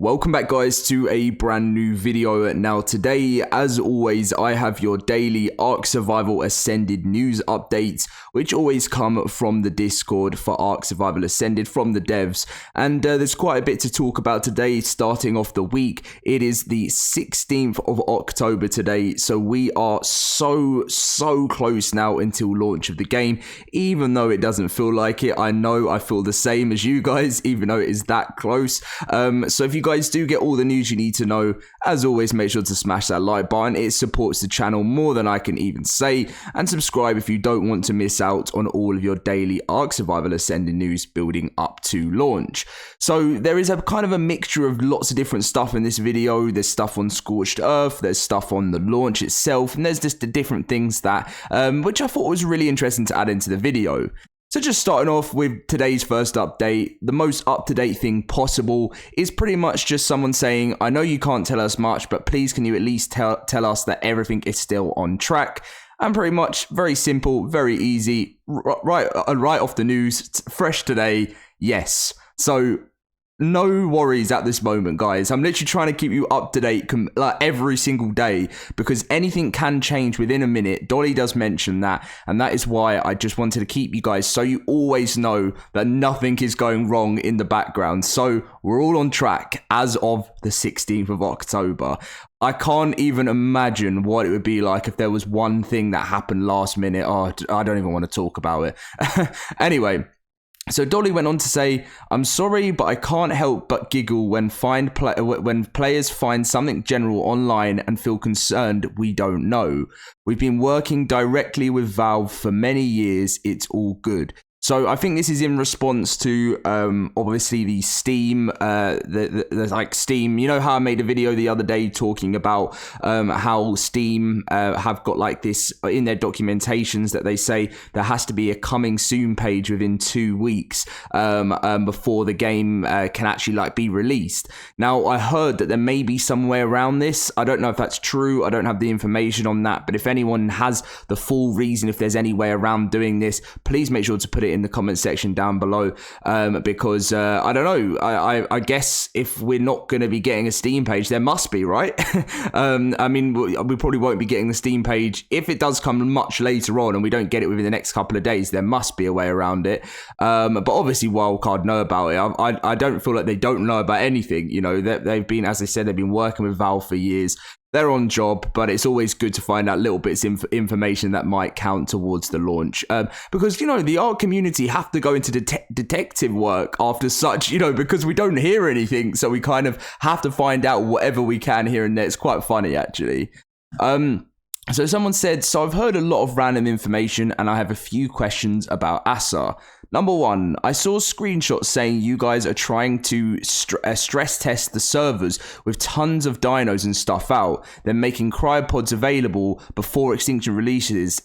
Welcome back, guys, to a brand new video. Now today, as always, I have your daily ARK Survival Ascended news updates, which always come from the Discord for ARK Survival Ascended from the devs. And there's quite a bit to talk about today, starting off the week. It is the 16th of October today, so we are so close now until launch of the game, even though it doesn't feel like it. I know I feel the same as you guys, even though it is that close. So if you guys do get all the news you need to know, as always, make sure to smash that like button. It supports the channel more than I can even say, and subscribe if you don't want to miss out on all of your daily ARK Survival Ascended news building up to launch. So there is a kind of a mixture of lots of different stuff in this video. There's stuff on Scorched Earth, there's stuff on the launch itself, and there's just the different things that which I thought was really interesting to add into the video. So just starting off with today's first update, the most up-to-date thing possible is pretty much just someone saying, I know you can't tell us much, but please can you at least tell us that everything is still on track? And pretty much very simple, very easy, right off the news, fresh today, yes. So no worries at this moment, guys. I'm literally trying to keep you up to date like every single day, because anything can change within a minute. Dolly does mention that, and that is why I just wanted to keep you guys so you always know that nothing is going wrong in the background. So we're all on track as of the 16th of October. I can't even imagine what it would be like if there was one thing that happened last minute. Oh, I don't even want to talk about it. Anyway. So Dolly went on to say, I'm sorry, but I can't help but giggle when players find something general online and feel concerned we don't know. We've been working directly with Valve for many years. It's all good. So I think this is in response to obviously the Steam, the like Steam. You know how I made a video the other day talking about how Steam have got like this in their documentations that they say there has to be a coming soon page within 2 weeks before the game can actually like be released. Now I heard that there may be some way around this. I don't know if that's true. I don't have the information on that. But if anyone has the full reason, if there's any way around doing this, please make sure to put it in the comment section down below, because I don't know, I guess if we're not going to be getting a Steam page, there must be, right? I mean, we probably won't be getting the Steam page. If it does come much later on and we don't get it within the next couple of days, there must be a way around it, but obviously Wildcard know about it. I don't feel like they don't know about anything. You know, they've been, as I said, they've been working with Valve for years. They're on job, but it's always good to find out little bits of information that might count towards the launch. Because, you know, the ARK community have to go into detective work after such, you know, because we don't hear anything. So we kind of have to find out whatever we can here and there. It's quite funny, actually. So someone said, so I've heard a lot of random information and I have a few questions about ASA. Number one, I saw screenshots saying you guys are trying to stress test the servers with tons of dinos and stuff out, then making cryopods available before Extinction releases.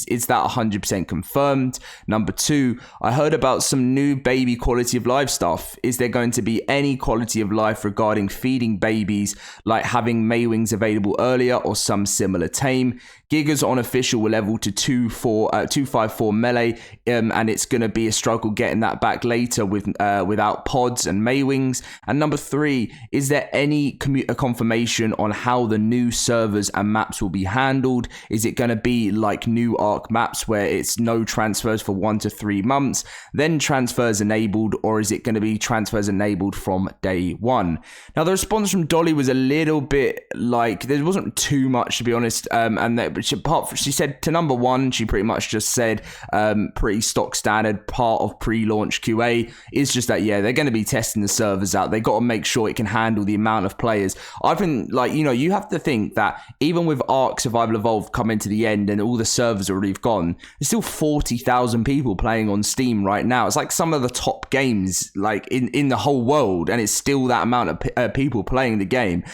Is that 100% confirmed? Number two, I heard about some new baby quality of life stuff. Is there going to be any quality of life regarding feeding babies, like having Maywings available earlier or some similar tame? Gigas on official will level to 254 melee, and it's going to be a struggle getting that back later without pods and Maywings. And number three, is there any confirmation on how the new servers and maps will be handled? Is it going to be like new ARK maps where it's no transfers for 1 to 3 months, then transfers enabled, or is it going to be transfers enabled from day one? Now the response from Dolly was a little bit like, there wasn't too much, to be honest, and that, but she said to number one, she pretty much just said pretty stock standard, part of pre-launch QA is just that, yeah, they're going to be testing the servers out. They got to make sure it can handle the amount of players. I think, like, you know, you have to think that even with ARK Survival Evolved coming to the end and all the servers already gone, there's still 40,000 people playing on Steam right now. It's like some of the top games like in the whole world, and it's still that amount of people playing the game.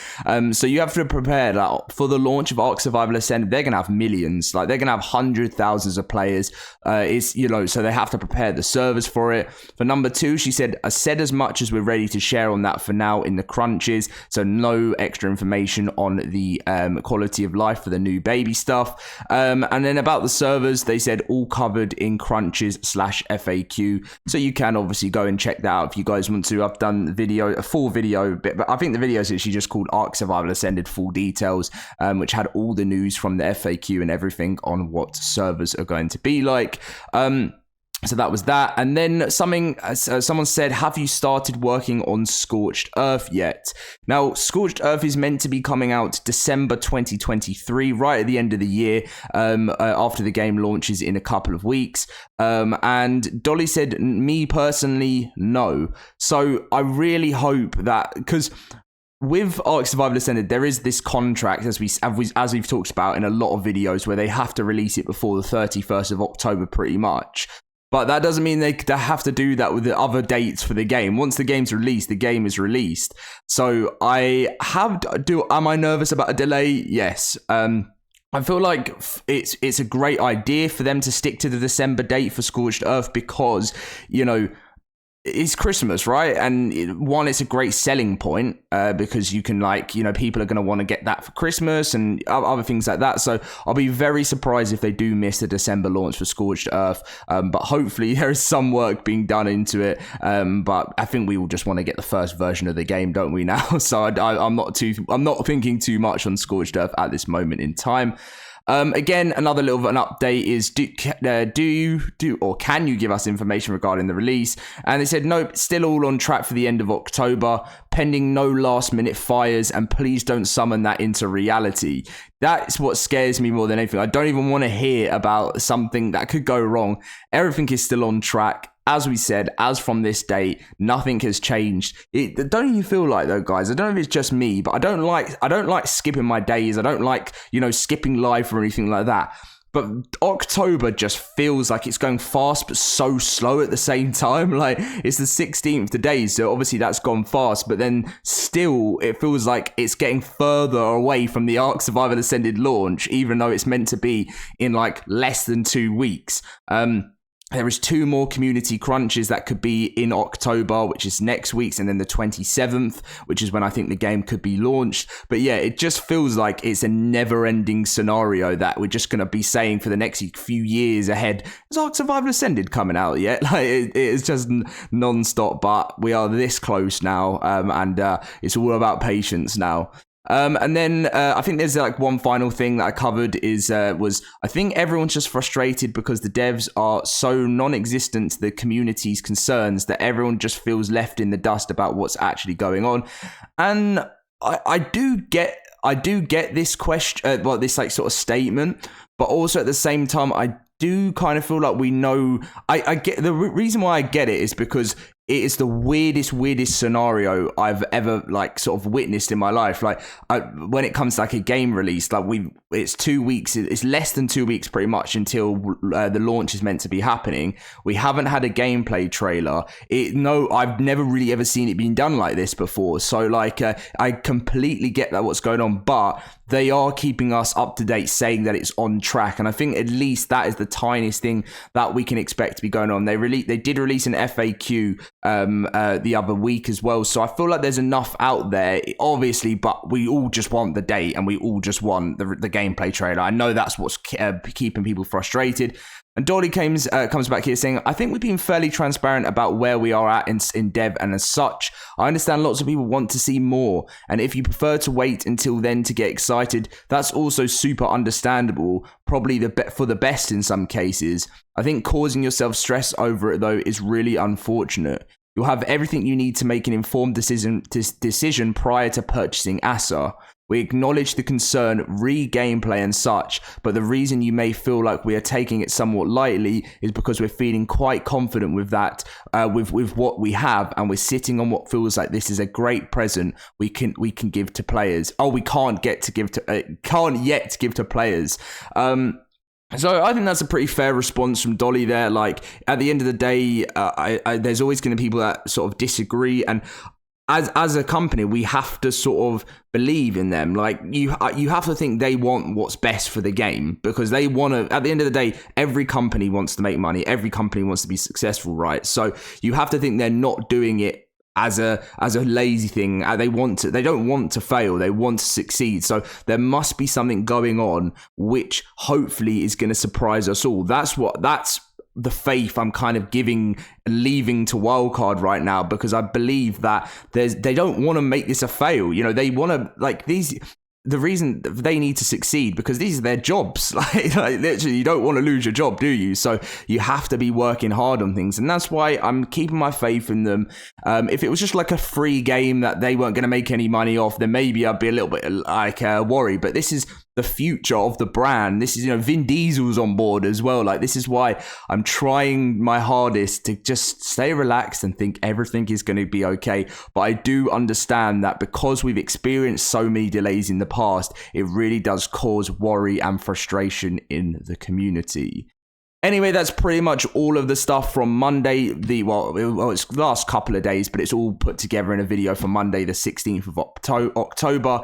So you have to prepare that for the launch of ARK Survival Ascended. They're going to have millions, like they're going to have hundreds, thousands of players. It's, you know, so they have to prepare the servers for it. For number 2, she said, I said as much as we're ready to share on that for now in the crunches, so no extra information on the quality of life for the new baby stuff. And then about the servers, they said all covered in crunches / FAQ, so you can obviously go and check that out if you guys want to. I've done a full video, but I think the video is actually just called ARK Survival Ascended Full Details, which had all the news from the FAQ and everything on what servers are going to be like. So that was that. And then someone said, have you started working on Scorched Earth yet? Now, Scorched Earth is meant to be coming out December 2023, right at the end of the year, after the game launches in a couple of weeks. And Dolly said, me personally, no. So I really hope that, because with ARK Survival Ascended, there is this contract, as we've talked about in a lot of videos, where they have to release it before the 31st of October pretty much. But that doesn't mean they have to do that with the other dates for the game. Once the game's released, the game is released. So am I nervous about a delay? Yes. I feel like it's a great idea for them to stick to the December date for Scorched Earth because, you know, it's Christmas, right? And one, it's a great selling point because you can, like, you know, people are going to want to get that for Christmas and other things like that. So I'll be very surprised if they do miss the December launch for Scorched Earth. But hopefully there is some work being done into it. But I think we all just want to get the first version of the game, don't we now? So I'm not thinking too much on Scorched Earth at this moment in time. Again, another little bit of an update is can you give us information regarding the release? And they said, nope, still all on track for the end of October, pending no last minute fires, and please don't summon that into reality. That's what scares me more than anything. I don't even want to hear about something that could go wrong. Everything is still on track. As we said, as from this date, nothing has changed. Don't you feel like, though, guys? I don't know if it's just me, but I don't like skipping my days. I don't like, you know, skipping life or anything like that. But October just feels like it's going fast, but so slow at the same time. Like, it's the 16th today, so obviously that's gone fast. But then still, it feels like it's getting further away from the ARK Survival Ascended launch, even though it's meant to be in like less than 2 weeks. There is 2 more community crunches that could be in October, which is next week's, and then the 27th, which is when I think the game could be launched. But yeah, it just feels like it's a never-ending scenario that we're just going to be saying for the next few years ahead. Is ARK Survival Ascended coming out yet? Like, it is just non-stop, but we are this close now, and it's all about patience now. And then I think there's like one final thing that I covered was I think everyone's just frustrated because the devs are so non-existent to the community's concerns that everyone just feels left in the dust about what's actually going on. And I do get this question, this like sort of statement, but also at the same time I do kind of feel like we know. I get the reason why I get it is because it is the weirdest scenario I've ever like sort of witnessed in my life. Like when it comes to like a game release, like it's 2 weeks, it's less than 2 weeks pretty much until the launch is meant to be happening. We haven't had a gameplay trailer. I've never really ever seen it being done like this before. So like I completely get that what's going on, but they are keeping us up to date, saying that it's on track. And I think at least that is the tiniest thing that we can expect to be going on. They did release an FAQ the other week as well. So I feel like there's enough out there, obviously, but we all just want the date and we all just want the gameplay trailer. I know that's what's keeping people frustrated. And Dolly comes back here saying, I think we've been fairly transparent about where we are at in dev, and as such, I understand lots of people want to see more. And if you prefer to wait until then to get excited, that's also super understandable, probably for the best in some cases. I think causing yourself stress over it, though, is really unfortunate. You'll have everything you need to make an informed decision prior to purchasing ASA. We acknowledge the concern, re-gameplay and such, but the reason you may feel like we are taking it somewhat lightly is because we're feeling quite confident with that, with what we have, and we're sitting on what feels like this is a great present we can give to players. We can't yet give to players. So I think that's a pretty fair response from Dolly there. Like, at the end of the day, there's always going to be people that sort of disagree, and as a company, we have to sort of believe in them. Like you have to think they want what's best for the game, because they want to, at the end of the day, every company wants to make money. Every company wants to be successful, right? So you have to think they're not doing it as a lazy thing. They don't want to fail. They want to succeed. So there must be something going on, which hopefully is going to surprise us all. That's the faith I'm kind of leaving to Wildcard right now, because I believe that they don't want to make this a fail. You know, they want to, like, the reason they need to succeed, because these are their jobs. Like literally, you don't want to lose your job, do you? So you have to be working hard on things, and that's why I'm keeping my faith in them. If it was just like a free game that they weren't going to make any money off, then maybe I'd be a little bit like worried. But this is the future of the brand. This is, you know, Vin Diesel's on board as well. Like, this is why I'm trying my hardest to just stay relaxed and think everything is going to be okay. But I do understand that because we've experienced so many delays in the past, it really does cause worry and frustration in the community. Anyway, that's pretty much all of the stuff from Monday. It's the last couple of days, but it's all put together in a video for Monday, the 16th of October.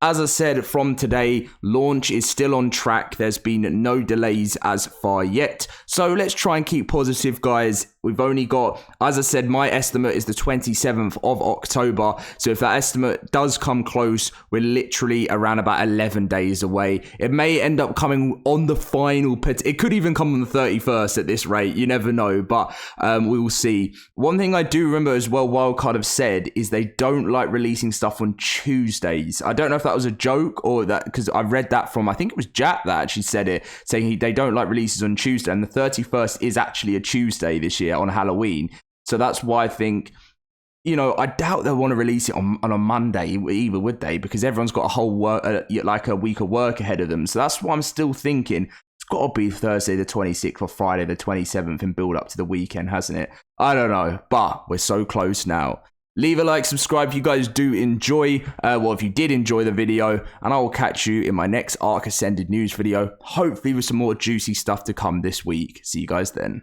As I said, from today, launch is still on track. There's been no delays as far yet. So let's try and keep positive, guys. We've only got, as I said, my estimate is the 27th of October. So if that estimate does come close, we're literally around about 11 days away. It may end up coming on the final, it could even come on the 31st at this rate. You never know, but we will see. One thing I do remember as well, Wildcard have said, is they don't like releasing stuff on Tuesdays. I don't know if that was a joke or that, because I read that from, I think it was Jack that actually said it, saying they don't like releases on Tuesday, and the 31st is actually a Tuesday this year on Halloween. So that's why I think, you know, I doubt they'll want to release it on a Monday either, would they? Because everyone's got a whole like a week of work ahead of them. So that's why I'm still thinking it's got to be Thursday the 26th or Friday the 27th and build up to the weekend, hasn't it? I don't know, but we're so close now. Leave a like, subscribe if you guys do enjoy, if you did enjoy the video, and I will catch you in my next ARK Ascended news video, hopefully with some more juicy stuff to come this week. See you guys then.